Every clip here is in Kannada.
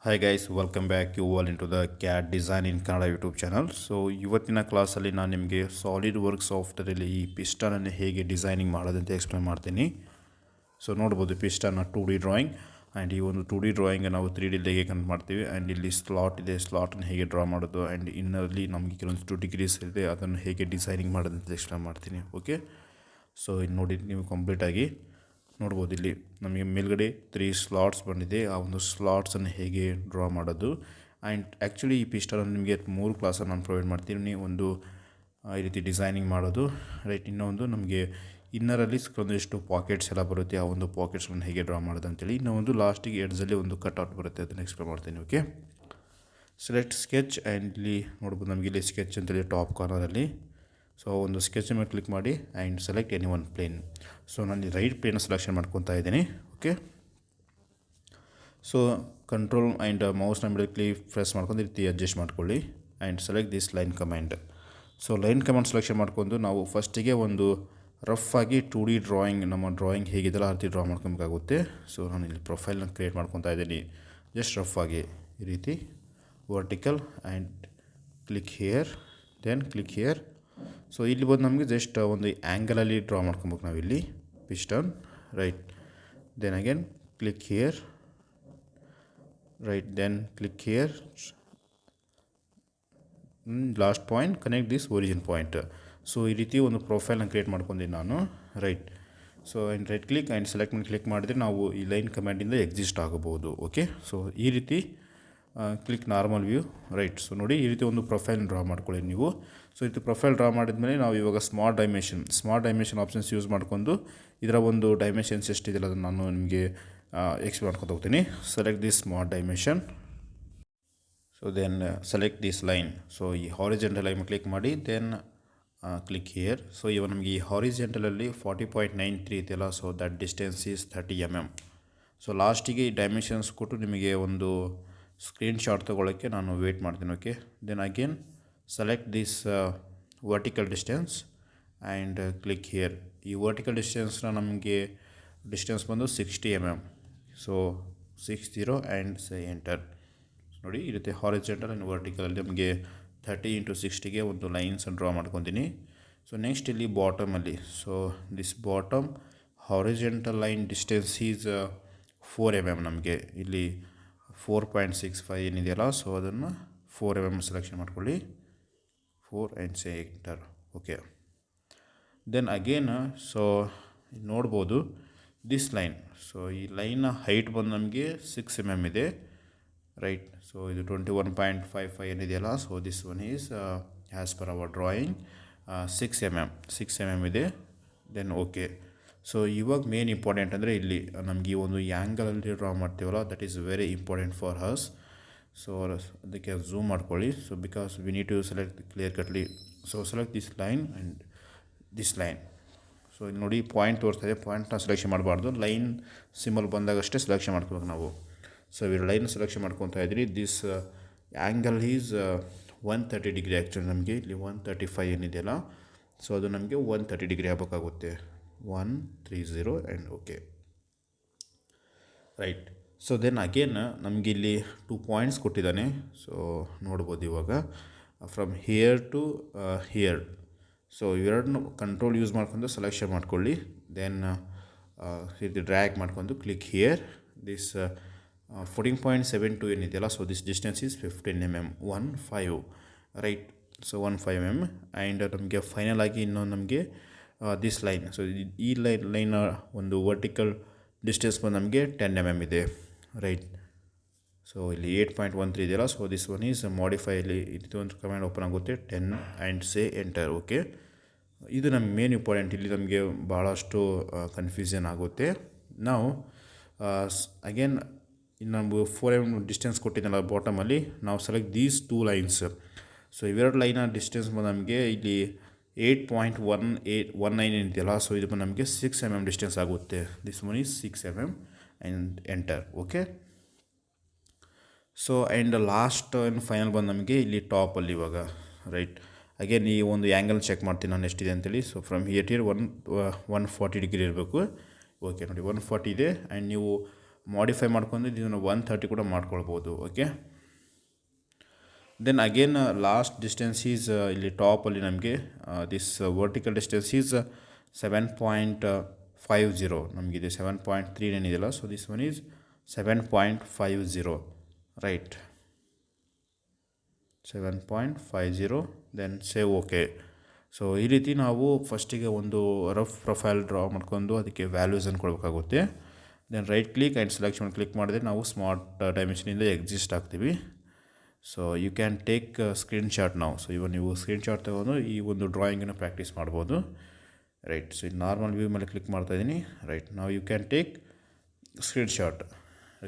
Hi guys, welcome back you all into the CAD Design in Kannada YouTube channel. So ಇವತ್ತಿನ ಕ್ಲಾಸಲ್ಲಿ ನಾನು ನಿಮಗೆ ಸಾಲಿಡ್ ವರ್ಕ್ ಸಾಫ್ಟ್ವೇರಲ್ಲಿ ಈ ಪಿಸ್ಟನನ್ನು ಹೇಗೆ ಡಿಸೈನಿಂಗ್ ಮಾಡೋದಂತ ಎಕ್ಸ್ಪ್ಲೇನ್ ಮಾಡ್ತೀನಿ. ಸೊ ನೋಡ್ಬೋದು ಪಿಸ್ಟನ್ನ 2D ಡ್ರಾಯಿಂಗ್ ಆ್ಯಂಡ್ ಈ ಒಂದು 2D ಡ್ರಾಯಿಂಗ್ ನಾವು 3D ಹೇಗೆ ಕನ್ವರ್ಟ್ ಮಾಡ್ತೀವಿ ಆ್ಯಂಡ್ ಇಲ್ಲಿ ಸ್ಲಾಟ್ ಇದೆ, ಸ್ಲಾಟನ್ನು ಹೇಗೆ ಡ್ರಾ ಮಾಡೋದು ಆ್ಯಂಡ್ ಇನ್ನರಲ್ಲಿ ನಮಗೆ ಕೆಲವೊಂದು ಡಿಗ್ರೀಸ್ ಇದೆ, ಅದನ್ನು ಹೇಗೆ ಡಿಸೈನಿಂಗ್ ಮಾಡೋದಂತ ಎಕ್ಸ್ಪ್ಲೇನ್ ಮಾಡ್ತೀನಿ. ಓಕೆ, ಸೊ ಇಲ್ಲಿ ನೋಡಿ ನೀವು ಕಂಪ್ಲೀಟಾಗಿ ನೋಡ್ಬೋದು. ಇಲ್ಲಿ ನಮಗೆ ಮೇಲ್ಗಡೆ 3 ಸ್ಲಾಟ್ಸ್ ಬಂದಿದೆ. ಆ ಒಂದು ಸ್ಲಾಟ್ಸನ್ನು ಹೇಗೆ ಡ್ರಾ ಮಾಡೋದು ಆ್ಯಂಡ್ ಆ್ಯಕ್ಚುಲಿ ಈ ಪಿಸ್ಟನಲ್ಲಿ ನಿಮಗೆ 3 ಕ್ಲಾಸನ್ನು ನಾನು ಪ್ರೊವೈಡ್ ಮಾಡ್ತೀನಿ. ಒಂದು ಈ ರೀತಿ ಡಿಸೈನಿಂಗ್ ಮಾಡೋದು, ರೈಟ್. ಇನ್ನೊಂದು ನಮಗೆ ಇನ್ನರಲ್ಲಿ ಒಂದಿಷ್ಟು ಪಾಕೆಟ್ಸ್ ಎಲ್ಲ ಬರುತ್ತೆ, ಆ ಒಂದು ಪಾಕೆಟ್ಸ್ಗಳನ್ನು ಹೇಗೆ ಡ್ರಾ ಮಾಡೋದು ಅಂತೇಳಿ. ಇನ್ನೊಂದು ಲಾಸ್ಟಿಗೆ ಎಡ್ಜಲ್ಲಿ ಒಂದು ಕಟ್ಔಟ್ ಬರುತ್ತೆ, ಅದನ್ನು ಎಕ್ಸ್ಪ್ಲೇನ್ ಮಾಡ್ತೀನಿ. ಓಕೆ, ಸೆಲೆಕ್ಟ್ ಸ್ಕೆಚ್ ಆ್ಯಂಡ್ ಇಲ್ಲಿ ನೋಡ್ಬೋದು ನಮಗೆ ಇಲ್ಲಿ ಸ್ಕೆಚ್ ಅಂತೇಳಿ ಟಾಪ್ ಕಾರ್ನರಲ್ಲಿ. ಸೊ ಒಂದು ಸ್ಕೆಚ್ ಮೇಲೆ ಕ್ಲಿಕ್ ಮಾಡಿ and select any one plane. So ನಾನು ರೈಟ್ ಪ್ಲೇನ್ ಸೆಲೆಕ್ಷನ್ ಮಾಡ್ಕೊತಾ ಇದ್ದೀನಿ. ಓಕೆ, ಸೊ ಕಂಟ್ರೋಲ್ ಆ್ಯಂಡ್ ಮೌಸ್ನ ಮೇಲೆ ಪ್ರೆಸ್ ಮಾಡ್ಕೊಂಡು ಈ ರೀತಿ ಅಡ್ಜಸ್ಟ್ ಮಾಡ್ಕೊಳ್ಳಿ and select this line command. So line command selection ಮಾಡ್ಕೊಂಡು ನಾವು ಫಸ್ಟಿಗೆ ಒಂದು ರಫ್ ಆಗಿ 2D ಡ್ರಾಯಿಂಗ್, ನಮ್ಮ ಡ್ರಾಯಿಂಗ್ ಹೇಗಿದೆಲ್ಲ ಆ ರೀತಿ ಡ್ರಾ ಮಾಡ್ಕೊಬೇಕಾಗುತ್ತೆ. ಸೊ ನಾನು ಇಲ್ಲಿ ಪ್ರೊಫೈಲ್ನ ಕ್ರಿಯೇಟ್ ಮಾಡ್ಕೊತಾ ಇದ್ದೀನಿ ಜಸ್ಟ್ ರಫ್ ಆಗಿ ಈ ರೀತಿ vertical and click here, then click here. So ಇಲ್ಲಿ ಬಂದು ನಮಗೆ ಜಸ್ಟ್ ಒಂದು ಆ್ಯಂಗಲಲ್ಲಿ ಡ್ರಾ ಮಾಡ್ಕೊಬೇಕು ನಾವಿಲ್ಲಿ piston, right. Then again click here, right, then click here, last point, connect this origin point. So ಈ ರೀತಿ ಒಂದು ಪ್ರೊಫೈಲ್ನ ಕ್ರಿಯೇಟ್ ಮಾಡ್ಕೊಂಡಿದ್ದೀನಿ ನಾನು, right. So and right click and select ಮಾಡಿ ಕ್ಲಿಕ್ ಮಾಡಿದರೆ ನಾವು ಈ ಲೈನ್ ಕಮಾಂಡಿಂದ ಎಕ್ಸಿಸ್ಟ್ ಆಗಬಹುದು. ಓಕೆ, ಸೊ ಈ ರೀತಿ click normal view, right. So ನೋಡಿ ಈ ರೀತಿ ಒಂದು ಪ್ರೊಫೈಲ್ ಡ್ರಾ ಮಾಡ್ಕೊಳ್ಳಿ ನೀವು. ಸೊ ಈ ರೀತಿ ಪ್ರೊಫೈಲ್ ಡ್ರಾ ಮಾಡಿದ್ಮೇಲೆ ನಾವು ಇವಾಗ ಸ್ಮಾರ್ಟ್ ಡೈಮೆನ್ಷನ್ ಆಪ್ಷನ್ಸ್ ಯೂಸ್ ಮಾಡ್ಕೊಂಡು ಇದರ ಒಂದು ಡೈಮೆನ್ಷನ್ಸ್ ಎಷ್ಟಿದೆ ಅದನ್ನು ನಾನು ನಿಮಗೆ ಎಕ್ಸ್ಪ್ಲೇನ್ ಮಾಡ್ಕೊತ ಹೋಗ್ತೀನಿ. Select this smart dimension. So then select this line. So ಈ ಹಾರಿಜೆಂಟಲ್ ಲೈನ್ ಕ್ಲಿಕ್ ಮಾಡಿ ದೆನ್ ಕ್ಲಿಕ್ ಹಿಯರ್. ಸೊ ಇವಾಗ ನಮಗೆ ಈ ಹಾರಿಜೆಂಟಲಲ್ಲಿ 40.93 ಇದೆಯಲ್ಲ, so that distance is 30 mm. So ಲಾಸ್ಟಿಗೆ ಈ ಡೈಮೆನ್ಷನ್ಸ್ ಕೊಟ್ಟು ನಿಮಗೆ ಒಂದು ಸ್ಕ್ರೀನ್ಶಾಟ್ ತೊಗೊಳ್ಳೋಕ್ಕೆ ನಾನು ವೇಟ್ ಮಾಡ್ತೀನಿ. Okay, then again select this vertical distance and click here. ಈ ವರ್ಟಿಕಲ್ ಡಿಸ್ಟೆನ್ಸ್ನ ನಮಗೆ ಡಿಸ್ಟೆನ್ಸ್ ಬಂದು 60 mm. So 60 and say enter. ನೋಡಿ ಈ ರೀತಿ ಹಾರಿಜೆಂಟಲ್ ಆ್ಯಂಡ್ ವರ್ಟಿಕಲಲ್ಲಿ ನಮಗೆ 30 × 60ಗೆ ಒಂದು ಲೈನ್ಸನ್ನು ಡ್ರಾ ಮಾಡ್ಕೊತೀನಿ. ಸೊ ನೆಕ್ಸ್ಟ್ ಇಲ್ಲಿ ಬಾಟಮಲ್ಲಿ, so this bottom horizontal line distance is 4 mm. ನಮಗೆ ಇಲ್ಲಿ 4.65 ಏನಿದೆಯಲ್ಲ, ಸೊ ಅದನ್ನು 4 mm ಸೆಲೆಕ್ಷನ್ ಮಾಡ್ಕೊಳ್ಳಿ, 4 and say enter. Okay, then again so ನೋಡ್ಬೋದು ದಿಸ್ ಲೈನ್. ಸೊ ಈ ಲೈನ್ನ ಹೈಟ್ ಬಂದು ನಮಗೆ 6 mm ಇದೆ, ರೈಟ್. ಸೊ ಇದು 21.55 ಏನಿದೆಯಲ್ಲ, so this one is as per our drawing 6 mm ಇದೆ. Then okay. ಸೊ ಇವಾಗ ಮೇನ್ ಇಂಪಾರ್ಟೆಂಟ್ ಅಂದರೆ ಇಲ್ಲಿ ನಮಗೆ ಈ ಒಂದು ಆ್ಯಂಗಲಲ್ಲಿ ಡ್ರಾ ಮಾಡ್ತೀವಲ್ಲ, that is very important for us. So ಅದಕ್ಕೆ ಝೂಮ್ ಮಾಡ್ಕೊಳ್ಳಿ. So because we need to select clear cutly. So select this line and this line. So ಇಲ್ಲಿ ನೋಡಿ ಪಾಯಿಂಟ್ ತೋರಿಸ್ತಾ ಇದೆ, ಪಾಯಿಂಟ್ನ ಸೆಲೆಕ್ಷನ್ ಮಾಡಬಾರ್ದು, ಲೈನ್ ಸಿಂಬಲ್ ಬಂದಾಗಷ್ಟೇ ಸೆಲೆಕ್ಷನ್ ಮಾಡ್ಕೋಬೇಕು ನಾವು. ಸೊ ಇವರು ಲೈನ್ ಸೆಲೆಕ್ಷನ್ ಮಾಡ್ಕೊತಾ ಇದ್ರಿ. This angle is 130 degree. Actually ನಮಗೆ ಇಲ್ಲಿ 135 ಏನಿದೆಯಲ್ಲ, ಸೊ ಅದು ನಮಗೆ 130 ಡಿಗ್ರಿ ಆಗಬೇಕಾಗುತ್ತೆ. 130 and okay, right. So then again ನಮಗೆ ಇಲ್ಲಿ 2 ಪಾಯಿಂಟ್ಸ್ ಕೊಟ್ಟಿದ್ದಾನೆ. ಸೊ ನೋಡ್ಬೋದು ಇವಾಗ from here to here. So ಇವೆರಡನ್ನು ಕಂಟ್ರೋಲ್ ಯೂಸ್ ಮಾಡ್ಕೊಂಡು ಸೆಲೆಕ್ಷನ್ ಮಾಡ್ಕೊಳ್ಳಿ. ದೆನ್ ಇದು ಡ್ರ್ಯಾಗ್ ಮಾಡ್ಕೊಂಡು ಕ್ಲಿಕ್ ಹಿಯರ್. ದಿಸ್ 14.72 ಏನಿದೆಯಲ್ಲ, so this distance is 15 mm, 15, right. So 15 mm and ನಮಗೆ ಫೈನಲ್ ಆಗಿ ಇನ್ನೊಂದು ನಮಗೆ ದಿಸ್ ಲೈನ್. ಸೊ ಈ ಲೈನ ಒಂದು ವರ್ಟಿಕಲ್ ಡಿಸ್ಟೆನ್ಸ್ ಬಂದು ನಮಗೆ 10 mm ಇದೆ, ರೈಟ್. ಸೊ ಇಲ್ಲಿ 8.13 ಇದೆಯಲ್ಲ, so this one is modify. ಇಲ್ಲಿ ಇದು ಒಂದು ಕಮೆಂಟ್ ಓಪನ್ ಆಗುತ್ತೆ, 10 ಆ್ಯಂಡ್ ಸೇ ಎಂಟರ್. ಓಕೆ, ಇದು ನಮಗೆ ಮೇನ್ ಇಂಪಾರ್ಟೆಂಟ್. ಇಲ್ಲಿ ನಮಗೆ ಭಾಳಷ್ಟು ಕನ್ಫ್ಯೂಷನ್ ಆಗುತ್ತೆ. ನಾವು ಅಗೇನ್ ಇನ್ನು ನಮಗೆ 4 mm ಡಿಸ್ಟೆನ್ಸ್ ಕೊಟ್ಟಿದ್ದಲ್ಲ ಬಾಟಮಲ್ಲಿ, ನಾವು ಸೆಲೆಕ್ಟ್ ದೀಸ್ 2 ಲೈನ್ಸ್. ಸೊ ಇವೆರಡು ಲೈನ ಡಿಸ್ಟೆನ್ಸ್ ಬಂದು ನಮಗೆ ಇಲ್ಲಿ 8.1819 ಏನಿದೆಯಲ್ಲ, ಸೊ ಇದು ಬಂದು ನಮಗೆ 6 mm ಡಿಸ್ಟೆನ್ಸ್ ಆಗುತ್ತೆ. This one is 6 mm and enter. Okay, so and last and final ಬಂದು ನಮಗೆ ಇಲ್ಲಿ ಟಾಪಲ್ಲಿ ಇವಾಗ, ರೈಟ್. ಅಗೇನ್ ಈ ಒಂದು ಆ್ಯಂಗಲ್ ಚೆಕ್ ಮಾಡ್ತೀನಿ ನಾನು ಎಷ್ಟಿದೆ ಅಂತೇಳಿ. So from here to 140 degree ಇರಬೇಕು. ಓಕೆ, ನೋಡಿ 140 ಇದೆ. ಆ್ಯಂಡ್ ನೀವು ಮಾಡಿಫೈ ಮಾಡ್ಕೊಂಡು ಇದನ್ನು 130 ಕೂಡ ಮಾಡ್ಕೊಳ್ಬೋದು. Okay, then again last distance is ಇಲ್ಲಿ ಟಾಪಲ್ಲಿ ನಮಗೆ ದಿಸ್ ವರ್ಟಿಕಲ್ ಡಿಸ್ಟೆನ್ಸ್ ಈಸ್ 7.50 ನಮಗಿದೆ 7.39 ಇದೆಯಲ್ಲ. So this one is 7.50 right, 7.50 then save. Okay, so ಈ ರೀತಿ ನಾವು ಫಸ್ಟಿಗೆ ಒಂದು ರಫ್ ಪ್ರೊಫೈಲ್ ಡ್ರಾ ಮಾಡ್ಕೊಂಡು ಅದಕ್ಕೆ ವ್ಯಾಲ್ಯೂಸನ್ನು ಕೊಡಬೇಕಾಗುತ್ತೆ. Then right click and selection click ಮಾಡಿದ್ರೆ ನಾವು ಸ್ಮಾರ್ಟ್ ಡೈಮೆನ್ಷನಿಂದ ಎಕ್ಸಿಸ್ಟ್ ಆಗ್ತೀವಿ. So you can take screenshot ನಾವು. ಸೊ ಇವಾಗ ನೀವು ಸ್ಕ್ರೀನ್ಶಾಟ್ ತಗೊಂಡು ಈ ಒಂದು ಡ್ರಾಯಿಂಗನ್ನು ಪ್ರಾಕ್ಟೀಸ್ ಮಾಡ್ಬೋದು. ರೈಟ್, ಸೊ ಇದು ನಾರ್ಮಲ್ ವ್ಯೂ ಮೇಲೆ ಕ್ಲಿಕ್ ಮಾಡ್ತಾಯಿದ್ದೀನಿ. ರೈಟ್, ನಾವು you can take screenshot.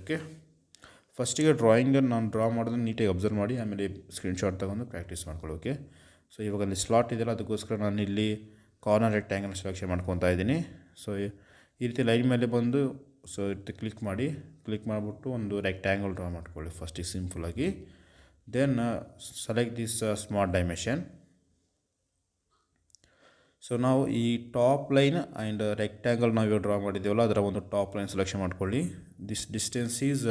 Okay, ಫಸ್ಟಿಗೆ ಡ್ರಾಯಿಂಗನ್ನು ನಾನು ಡ್ರಾ ಮಾಡೋದನ್ನು ನೀಟಾಗಿ ಅಬ್ಸರ್ವ್ ಮಾಡಿ ಆಮೇಲೆ ಸ್ಕ್ರೀನ್ಶಾಟ್ ತಗೊಂಡು ಪ್ರಾಕ್ಟೀಸ್ ಮಾಡ್ಕೊಳ್ಳಿ. ಓಕೆ, ಸೊ ಇವಾಗ ಅಲ್ಲಿ ಸ್ಲಾಟ್ ಇದೆಯಲ್ಲ, ಅದಕ್ಕೋಸ್ಕರ ನಾನು ಇಲ್ಲಿ ಕಾರ್ನರ್ ರೆಕ್ಟ್ಯಾಂಗಲ್ ಸೆಲೆಕ್ಷನ್ ಮಾಡ್ಕೊತಾ ಇದ್ದೀನಿ. ಸೊ ಈ ರೀತಿ ಲೈನ್ ಮೇಲೆ ಬಂದು ಸೊ ಇರ್ತಿ ಕ್ಲಿಕ್ ಮಾಡಿಬಿಟ್ಟು ಒಂದು ರೆಕ್ಟ್ಯಾಂಗಲ್ ಡ್ರಾ ಮಾಡ್ಕೊಳ್ಳಿ ಫಸ್ಟಿಗೆ ಸಿಂಪಲಾಗಿ. Then select this smart dimension. So ನಾವು ಈ ಟಾಪ್ ಲೈನ್ ಆ್ಯಂಡ್ ರೆಕ್ಟ್ಯಾಂಗಲ್ ನಾವು ಡ್ರಾ ಮಾಡಿದ್ದೇವಲ್ಲ ಅದರ ಒಂದು ಟಾಪ್ ಲೈನ್ ಸೆಲೆಕ್ಷನ್ ಮಾಡ್ಕೊಳ್ಳಿ. ದಿಸ್ ಡಿಸ್ಟೆನ್ಸ್ ಈಸ್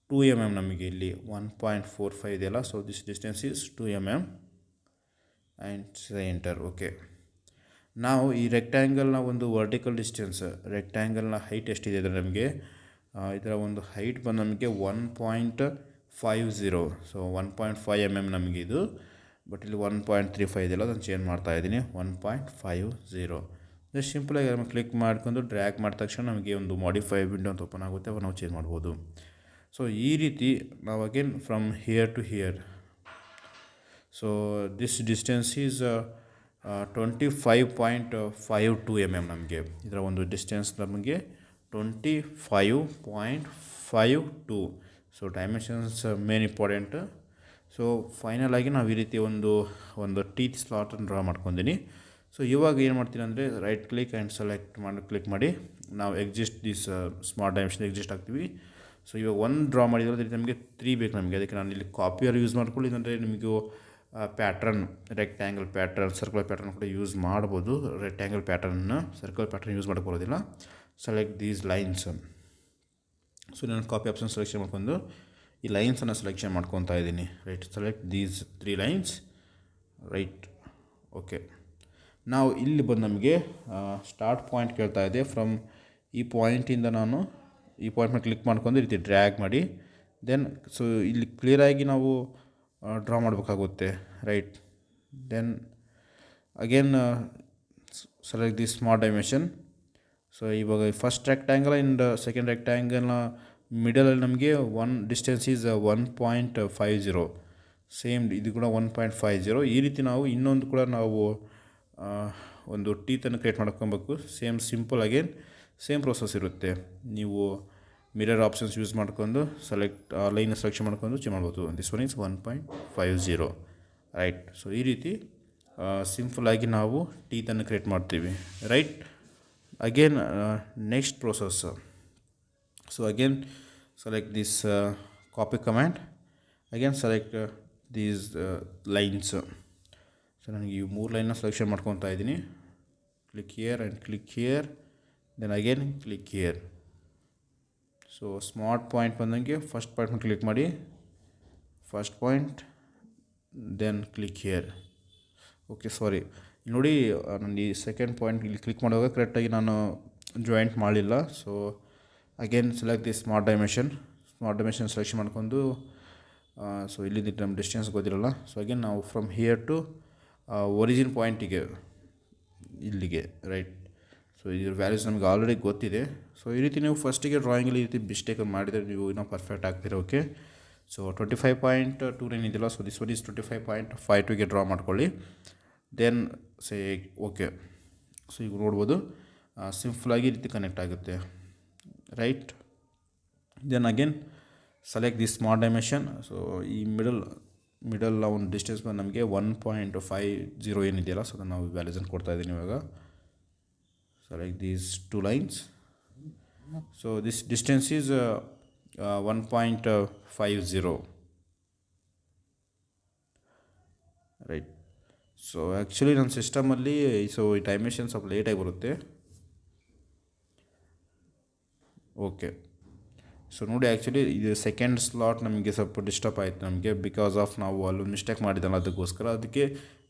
2 mm ನಮಗೆ ಇಲ್ಲಿ 1.45 ಇದೆಯಲ್ಲ. So this distance is 2 mm and enter. Okay, ನಾವು ಈ ರೆಕ್ಟ್ಯಾಂಗಲ್ನ ಒಂದು ವರ್ಟಿಕಲ್ ಡಿಸ್ಟೆನ್ಸ್, ರೆಕ್ಟ್ಯಾಂಗಲ್ನ ಹೈಟ್ ಎಷ್ಟಿದೆ ಅಂದರೆ ನಮಗೆ ಇದರ ಒಂದು ಹೈಟ್ ಬಂದು ನಮಗೆ 1.50. ಸೊ 1.5 mm ನಮಗೆ ಇದು, ಬಟ್ ಇಲ್ಲಿ 1.35 ಇದೆಯಲ್ಲ, ಅದನ್ನು ಚೇಂಜ್ ಮಾಡ್ತಾಯಿದ್ದೀನಿ 1.50. ಜಸ್ಟ್ ಸಿಂಪಲಾಗಿ ನಮಗೆ ಕ್ಲಿಕ್ ಮಾಡ್ಕೊಂಡು ಡ್ರ್ಯಾಗ್ ಮಾಡಿದ ತಕ್ಷಣ ನಮಗೆ ಒಂದು ಮಾಡಿಫೈ ವಿಂಡೋ ಅಂತ ಓಪನ್ ಆಗುತ್ತೆ, ಅವಾಗ ನಾವು ಚೇಂಜ್ ಮಾಡ್ಬೋದು. ಸೊ ಈ ರೀತಿ ನಾವು again from here to here. So this distance is 25.52 mm ನಮಗೆ ಇದರ ಒಂದು ಡಿಸ್ಟೆನ್ಸ್ ನಮಗೆ 25.52. So dimensions main important. So final ಆಗಿ ನಾವು ಈ ರೀತಿ ಒಂದು ಟೀತ್ ಸ್ಲಾಟನ್ನು ಡ್ರಾ ಮಾಡ್ಕೊಂಡಿನಿ. ಸೊ ಇವಾಗ ಏನು ಮಾಡ್ತೀನಿ ಅಂದರೆ ರೈಟ್ ಕ್ಲಿಕ್ ಆ್ಯಂಡ್ ಸೆಲೆಕ್ಟ್ ಮಾಡಿ ಕ್ಲಿಕ್ ಮಾಡಿ ನಾವು exist this smart dimension exist ಆಗ್ತೀವಿ. ಸೊ ಇವಾಗ ಒಂದು ಡ್ರಾ ಮಾಡಿದ್ರೆ ಅದೇ ನಮಗೆ 3 ಬೇಕು ನಮಗೆ, ಅದಕ್ಕೆ ನಾನು ಇಲ್ಲಿ ಕಾಪಿಯರ್ ಯೂಸ್ ಮಾಡ್ಕೊಳ್ಳಿ. ಅಂದರೆ ನಿಮಗೂ pattern, rectangle pattern, circle pattern ಕೂಡ ಯೂಸ್ ಮಾಡ್ಬೋದು. ರೆಕ್ಟ್ಯಾಂಗಲ್ ಪ್ಯಾಟ್ರನ್ನ ಸರ್ಕಲ್ ಪ್ಯಾಟ್ರನ್ ಯೂಸ್ ಮಾಡೋಕ್ಕೆ ಬರೋದಿಲ್ಲ. Select these lines. ಸೊ ನಾನು ಕಾಪಿ ಆಪ್ಷನ್ ಸೆಲೆಕ್ಷನ್ ಮಾಡ್ಕೊಂಡು ಈ ಲೈನ್ಸನ್ನು ಸೆಲೆಕ್ಷನ್ ಮಾಡ್ಕೊತಾ ಇದ್ದೀನಿ. Right, select these 3 lines. Right, okay, ನಾವು ಇಲ್ಲಿ ಬಂದು ನಮಗೆ ಸ್ಟಾರ್ಟ್ ಪಾಯಿಂಟ್ ಕೇಳ್ತಾ ಇದೆ. ಫ್ರಮ್ ಈ ಪಾಯಿಂಟಿಂದ ನಾನು ಈ ಪಾಯಿಂಟ್ ಮೇಲೆ ಕ್ಲಿಕ್ ಮಾಡ್ಕೊಂಡು ಈ ರೀತಿ ಡ್ರ್ಯಾಗ್ ಮಾಡಿ ದೆನ್ ಸೊ ಇಲ್ಲಿ ಕ್ಲಿಯರಾಗಿ ನಾವು ಡ್ರಾ ಮಾಡಬೇಕಾಗುತ್ತೆ. Right, then again select the smart dimension. So ಇವಾಗ ಫಸ್ಟ್ ರೆಕ್ಟ್ಯಾಂಗಲ್ ಆ್ಯಂಡ್ ಸೆಕೆಂಡ್ ರೆಕ್ಟ್ಯಾಂಗಲ್ನ ಮಿಡಲಲ್ಲಿ ನಮಗೆ ಡಿಸ್ಟೆನ್ಸ್ ಈಸ್ 1.50. ಸೇಮ್ ಇದು ಕೂಡ 1.50. ಈ ರೀತಿ ನಾವು ಇನ್ನೊಂದು ಕೂಡ ನಾವು ಒಂದು ಟೀತನ್ನು ಕ್ರಿಯೇಟ್ ಮಾಡ್ಕೊಬೇಕು. ಸಿಂಪಲ್ ಅಗೇನ್ ಸೇಮ್ ಪ್ರೋಸೆಸ್ ಇರುತ್ತೆ. ನೀವು ಮಿರರ್ ಆಪ್ಷನ್ಸ್ ಯೂಸ್ ಮಾಡ್ಕೊಂಡು ಲೈನ್ ಸೆಲೆಕ್ಷನ್ ಮಾಡ್ಕೊಂಡು ಚೇಂಜ್ ಮಾಡ್ಬೋದು. This one is 1.50. Right, so ಈ ರೀತಿ ಸಿಂಪಲಾಗಿ ನಾವು ಟೀತನ್ನು ಕ್ರಿಯೇಟ್ ಮಾಡ್ತೀವಿ. Right, again next process. So again select this copy command, again select these lines. So ನನಗೆ ಈ 3 ಲೈನ್ನ ಸೆಲೆಕ್ಷನ್ ಮಾಡ್ಕೊತಾ ಇದ್ದೀನಿ. Click here and click here, then again click here. So smart point ಬಂದಂಗೆ ಫಸ್ಟ್ ಪಾಯಿಂಟ್ ಮೇಲೆ ಕ್ಲಿಕ್ ಮಾಡಿ, first point, then click here. Okay, sorry ನೋಡಿ, ನಾನು ಈ ಸೆಕೆಂಡ್ ಪಾಯಿಂಟ್ ಇಲ್ಲಿ ಕ್ಲಿಕ್ ಮಾಡುವಾಗ ಕರೆಕ್ಟಾಗಿ ನಾನು ಜಾಯಿಂಟ್ ಮಾಡಲಿಲ್ಲ. So again select the smart dimension selection ಮಾಡ್ಕೊಂಡು ಸೊ ಇಲ್ಲಿದ್ದು ನಮ್ಮ ಡಿಸ್ಟೆನ್ಸ್ ಗೊತ್ತಿರಲ್ಲ. ಸೊ ಅಗೇನ್ ನಾವು ಫ್ರಮ್ ಹಿಯರ್ ಟು ಒರಿಜಿನ್ ಪಾಯಿಂಟಿಗೆ ಇಲ್ಲಿಗೆ. ರೈಟ್, ಸೊ ಇದ್ರ ವ್ಯಾಲ್ಯೂಸ್ ನಮಗೆ ಆಲ್ರೆಡಿ ಗೊತ್ತಿದೆ. ಸೊ ಈ ರೀತಿ ನೀವು ಫಸ್ಟಿಗೆ ಡ್ರಾಯಿಂಗಲ್ಲಿ ಈ ರೀತಿ ಮಿಸ್ಟೇಕನ್ನು ಮಾಡಿದರೆ ನೀವು ಇನ್ನೂ ಪರ್ಫೆಕ್ಟ್ ಆಗ್ತೀರ. ಓಕೆ, ಸೊ 25.29 ಇದೆಯಲ್ಲ, ಸೊ ದಿಸ್ ಒನ್ ಈಸ್ 25.52ಗೆ ಡ್ರಾ ಮಾಡ್ಕೊಳ್ಳಿ. ದೆನ್ ಓಕೆ, ಸೊ ಈಗ ನೋಡ್ಬೋದು ಸಿಂಪಲಾಗಿ ಈ ರೀತಿ ಕನೆಕ್ಟ್ ಆಗುತ್ತೆ. Right, then again select the smart dimension. So ಈ ಮಿಡಲ್ ಒಂದು ಡಿಸ್ಟೆನ್ಸ್ ಬಂದು ನಮಗೆ 1.50 ಏನಿದೆಯಲ್ಲ, ಸೊ ಅದನ್ನು ನಾವು ವ್ಯಾಲ್ಯೂಸನ್ನು ಕೊಡ್ತಾ ಇದ್ದೀನಿ ಇವಾಗ. Select these 2 lines. So this distance is 1.50. Right. So actually ನನ್ನ ಸಿಸ್ಟಮಲ್ಲಿ ಸೊ ಈ ಡೈಮೆನ್ಷನ್ ಸ್ವಲ್ಪ ಲೇಟಾಗಿ ಬರುತ್ತೆ. ಓಕೆ, ಸೊ ನೋಡಿ ಆ್ಯಕ್ಚುಲಿ ಇದು ಸೆಕೆಂಡ್ ಸ್ಲಾಟ್ ನಮಗೆ ಸ್ವಲ್ಪ ಡಿಸ್ಟರ್ಬ್ ಆಯಿತು ನಮಗೆ, ಬಿಕಾಸ್ ಆಫ್ ನಾವು ಅಲ್ಲೊಂದು ಮಿಸ್ಟೇಕ್ ಮಾಡಿದ್ದಲ್ಲ, ಅದಕ್ಕೋಸ್ಕರ. ಅದಕ್ಕೆ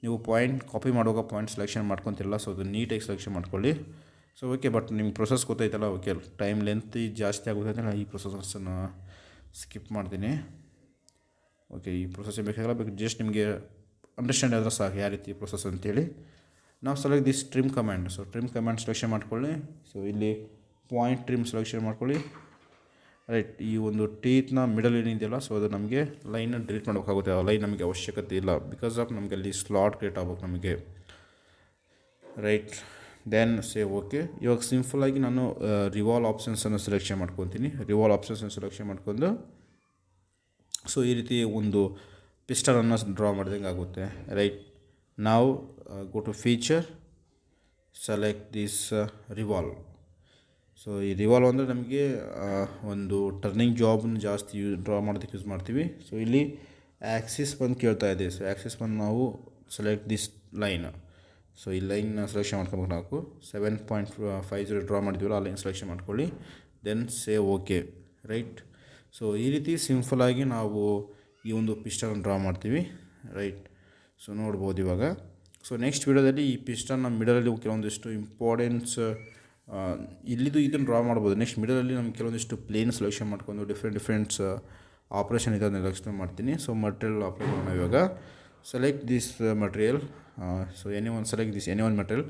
ನೀವು ಪಾಯಿಂಟ್ ಕಾಪಿ ಮಾಡುವಾಗ ಪಾಯಿಂಟ್ ಸೆಲೆಕ್ಷನ್ ಮಾಡ್ಕೊತಿಲ್ಲ, ಸೊ ಅದು ನೀಟಾಗಿ ಸೆಲೆಕ್ಷನ್ ಮಾಡ್ಕೊಳ್ಳಿ. ಸೊ ಓಕೆ, ಬಟ್ ನಿಮ್ಗೆ ಪ್ರೊಸೆಸ್ ಗೊತ್ತಾಯ್ತಲ್ಲ, ಓಕೆ. ಟೈಮ್ ಲೆಂತ್ ಜಾಸ್ತಿ ಆಗುತ್ತೆ ಅಂತ ನಾನು ಈ ಪ್ರೊಸೆಸನ್ನು ಸ್ಕಿಪ್ ಮಾಡ್ತೀನಿ. ಓಕೆ, ಈ ಪ್ರೊಸೆಸ್ ಬೇಕಾಗಲ್ಲ, ಬೇಕು ಜಸ್ಟ್ ನಿಮಗೆ ಅಂಡರ್ಸ್ಟ್ಯಾಂಡ್ ಆದ್ರೆ ಸಾಕು ಯಾವ ರೀತಿ ಪ್ರೊಸೆಸ್ ಅಂತೇಳಿ. ನಾವು select this trim command. So trim command selection ಮಾಡ್ಕೊಳ್ಳಿ. ಸೊ ಇಲ್ಲಿ ಪಾಯಿಂಟ್ ಟ್ರಿಮ್ ಸೆಲೆಕ್ಷನ್ ಮಾಡ್ಕೊಳ್ಳಿ. ರೈಟ್, ಈ ಒಂದು ಟೀತ್ನ ಮಿಡಲ್ ಏನಿದೆಯಲ್ಲ, ಸೊ ಅದು ನಮಗೆ ಲೈನ್ನ ಡಿಲೀಟ್ ಮಾಡಬೇಕಾಗುತ್ತೆ. ಆ ಲೈನ್ ನಮಗೆ ಅವಶ್ಯಕತೆ ಇಲ್ಲ, ಬಿಕಾಸ್ ಆಫ್ ನಮಗೆ ಅಲ್ಲಿ ಸ್ಲಾಟ್ ಕ್ರಿಯೇಟ್ ಆಗ್ಬೇಕು ನಮಗೆ. Right, then save. ಓಕೆ, ಇವಾಗ ಸಿಂಪಲ್ಲಾಗಿ ನಾನು ರಿವಾಲ್ವ್ ಆಪ್ಷನ್ಸನ್ನು ಸೆಲೆಕ್ಷನ್ ಮಾಡ್ಕೊತೀನಿ. ರಿವಾಲ್ವ್ ಆಪ್ಷನ್ಸನ್ನು ಸೆಲೆಕ್ಷನ್ ಮಾಡ್ಕೊಂಡು ಸೊ ಈ ರೀತಿ ಒಂದು ಪಿಸ್ಟನನ್ನು ಡ್ರಾ ಮಾಡಿದಂಗೆ ಆಗುತ್ತೆ. ರೈಟ್, ನಾವು go to feature, select this revolve. So ಈ ರಿವಾಲ್ವ್ ಅಂದರೆ ನಮಗೆ ಒಂದು ಟರ್ನಿಂಗ್ ಜಾಬನ್ನು ಜಾಸ್ತಿ ಡ್ರಾ ಮಾಡೋದಕ್ಕೆ ಯೂಸ್ ಮಾಡ್ತೀವಿ. ಸೊ ಇಲ್ಲಿ ಆ್ಯಕ್ಸಿಸ್ ಬಂದು ಕೇಳ್ತಾ ಇದೆ. ಸೊ ಆ್ಯಕ್ಸಿಸ್ ಬಂದು ನಾವು ಸೆಲೆಕ್ಟ್ ದಿಸ್ ಲೈನ್. ಸೊ ಈ ಲೈನ್ನ ಸೆಲೆಕ್ಷನ್ ಮಾಡ್ಕೊಬೇಕು. ನಾವು 7.50 ಡ್ರಾ ಮಾಡಿದ್ದೀವಲ್ಲ, ಆ ಲೈನ್ ಸೆಲೆಕ್ಷನ್ ಮಾಡ್ಕೊಳ್ಳಿ. Then save. Okay, right. So ಈ ರೀತಿ ಸಿಂಪಲಾಗಿ ನಾವು ಈ ಒಂದು ಪಿಸ್ಟನ್ ಡ್ರಾ ಮಾಡ್ತೀವಿ. ರೈಟ್, ಸೊ ನೋಡ್ಬೋದು ಇವಾಗ. ಸೊ ನೆಕ್ಸ್ಟ್ ವೀಡಿಯೋದಲ್ಲಿ ಈ ಪಿಸ್ಟನ್ನ ಮಿಡಲಲ್ಲಿ ಕೆಲವೊಂದಿಷ್ಟು ಇಂಪಾರ್ಟೆನ್ಸ್ ಇಲ್ಲಿದು ಇದನ್ನು ಡ್ರಾ ಮಾಡ್ಬೋದು. ನೆಕ್ಸ್ಟ್ ಮಿಡಲಲ್ಲಿ ನಮ್ಗೆ ಕೆಲವೊಂದಿಷ್ಟು ಪ್ಲೇನ್ ಸೆಲೆಕ್ಷನ್ ಮಾಡ್ಕೊಂಡು ಡಿಫ್ರೆಂಟ್ಸ್ ಆಪ್ರೇಷನ್ ಇದೆ ಅದನ್ನೆಲ್ಲ ಎಕ್ಸ್ಪ್ಲೇನ್ ಮಾಡ್ತೀನಿ. ಸೊ ಮಟೀರಿಯಲ್ ಅಪ್ಲೈ ಮಾಡೋಣ ಇವಾಗ. Select this material. So select this any one material,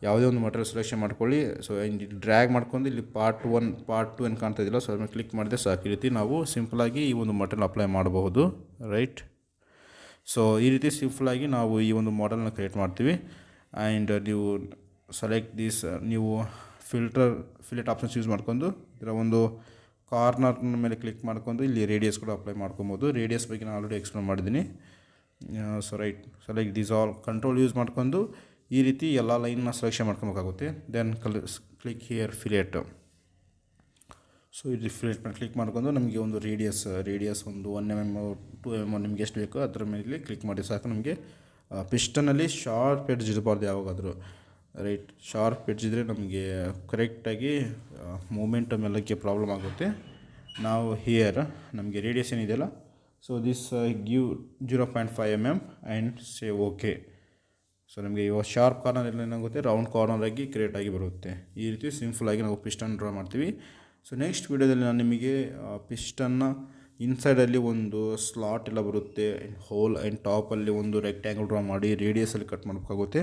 ಯಾವುದೇ ಒಂದು ಮಟೀರಿಯಲ್ ಸೆಲೆಕ್ಷನ್ ಮಾಡ್ಕೊಳ್ಳಿ. ಸೊ ಡ್ರ್ಯಾಗ್ ಮಾಡ್ಕೊಂಡು ಇಲ್ಲಿ ಪಾರ್ಟ್ 1 ಪಾರ್ಟ್ 2 ಏನು ಕಾಣ್ತಾ ಇದ್ದಿಲ್ಲ, ಸೊ ಅದನ್ನು ಕ್ಲಿಕ್ ಮಾಡಿದೆ ಸಾಕು. ಈ ರೀತಿ ನಾವು ಸಿಂಪಲಾಗಿ ಈ ಒಂದು ಮಟೀರಿಯಲ್ ಅಪ್ಲೈ ಮಾಡಬಹುದು. ರೈಟ್, ಸೊ ಈ ರೀತಿ ಸಿಂಪಲಾಗಿ ನಾವು ಈ ಒಂದು ಮಾಡೆಲ್ನ ಕ್ರಿಯೇಟ್ ಮಾಡ್ತೀವಿ. ಆ್ಯಂಡ್ ನೀವು ಸೆಲೆಕ್ಟ್ ದಿಸ್, ನೀವು ಫಿಲೆಟ್ ಆಪ್ಷನ್ಸ್ ಯೂಸ್ ಮಾಡ್ಕೊಂಡು ಇದರ ಒಂದು ಕಾರ್ನರ್ನ ಮೇಲೆ ಕ್ಲಿಕ್ ಮಾಡ್ಕೊಂಡು ಇಲ್ಲಿ ರೇಡಿಯಸ್ ಕೂಡ ಅಪ್ಲೈ ಮಾಡ್ಕೊಬೋದು. ರೇಡಿಯಸ್ ಬಗ್ಗೆ ನಾನು ಆಲ್ರೆಡಿ ಎಕ್ಸ್ಪ್ಲೇನ್ ಮಾಡಿದ್ದೀನಿ. So right, select this all, control use ಮಾಡ್ಕೊಂಡು ಈ ರೀತಿ ಎಲ್ಲ ಲೈನ್ನ ಸೆಲೆಕ್ಷನ್ ಮಾಡ್ಕೊಬೇಕಾಗುತ್ತೆ. Then click here fillet. So ಇಲ್ಲಿ ಫಿಲೆಟ್ ಮೇಲೆ ಕ್ಲಿಕ್ ಮಾಡ್ಕೊಂಡು ನಮಗೆ ಒಂದು ರೇಡಿಯಸ್ ಒಂದು 1 mm 2 mm ನಿಮಗೆ ಎಷ್ಟು ಬೇಕೋ ಅದರ ಮೇಲೆ ಕ್ಲಿಕ್ ಮಾಡಿ ಸಾಕು. ನಮಗೆ ಪಿಸ್ಟನಲ್ಲಿ ಶಾರ್ಪ್ ಎಡ್ಜ್ ಇರಬಾರ್ದು ಯಾವಾಗಾದರೂ. ರೈಟ್, ಶಾರ್ಪ್ ಎಡ್ಜ್ ಇದ್ದರೆ ನಮಗೆ ಕರೆಕ್ಟಾಗಿ ಮೂಮೆಂಟಮ್ ಎಲ್ಲಕ್ಕೆ ಪ್ರಾಬ್ಲಮ್ ಆಗುತ್ತೆ. ನಾವು ಹಿಯರ್ ನಮಗೆ ರೇಡಿಯಸ್ ಏನಿದೆಯಲ್ಲ, so this give 0.5 mm and save. Okay, so ನಮಗೆ ಇವಾಗ ಶಾರ್ಪ್ ಕಾರ್ನರ್ ಎಲ್ಲ ಏನಾಗುತ್ತೆ, ರೌಂಡ್ ಕಾರ್ನರ್ ಆಗಿ ಕ್ರಿಯೇಟ್ ಆಗಿ ಬರುತ್ತೆ. ಈ ರೀತಿ ಸಿಂಪಲಾಗಿ ನಾವು ಪಿಸ್ಟನ್ ಡ್ರಾ ಮಾಡ್ತೀವಿ. ಸೊ ನೆಕ್ಸ್ಟ್ ವೀಡಿಯೋದಲ್ಲಿ ನಾನು ನಿಮಗೆ ಪಿಸ್ಟನ್ನ ಇನ್ಸೈಡಲ್ಲಿ ಒಂದು ಸ್ಲಾಟ್ ಎಲ್ಲ ಬರುತ್ತೆ, ಹೋಲ್ ಆ್ಯಂಡ್ ಟಾಪಲ್ಲಿ ಒಂದು ರೆಕ್ಟ್ಯಾಂಗಲ್ ಡ್ರಾ ಮಾಡಿ ರೇಡಿಯಸಲ್ಲಿ ಕಟ್ ಮಾಡಬೇಕಾಗುತ್ತೆ.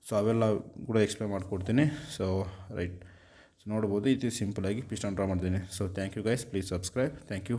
ಸೊ ಅವೆಲ್ಲ ಕೂಡ ಎಕ್ಸ್ಪ್ಲೇನ್ ಮಾಡಿಕೊಡ್ತೀನಿ. ಸೊ ರೈಟ್, ಸೊ ನೋಡ್ಬೋದು ಇದು ಸಿಂಪಲಾಗಿ ಪಿಸ್ಟನ್ ಡ್ರಾ ಮಾಡ್ತೀನಿ. So thank you guys, please subscribe. Thank you.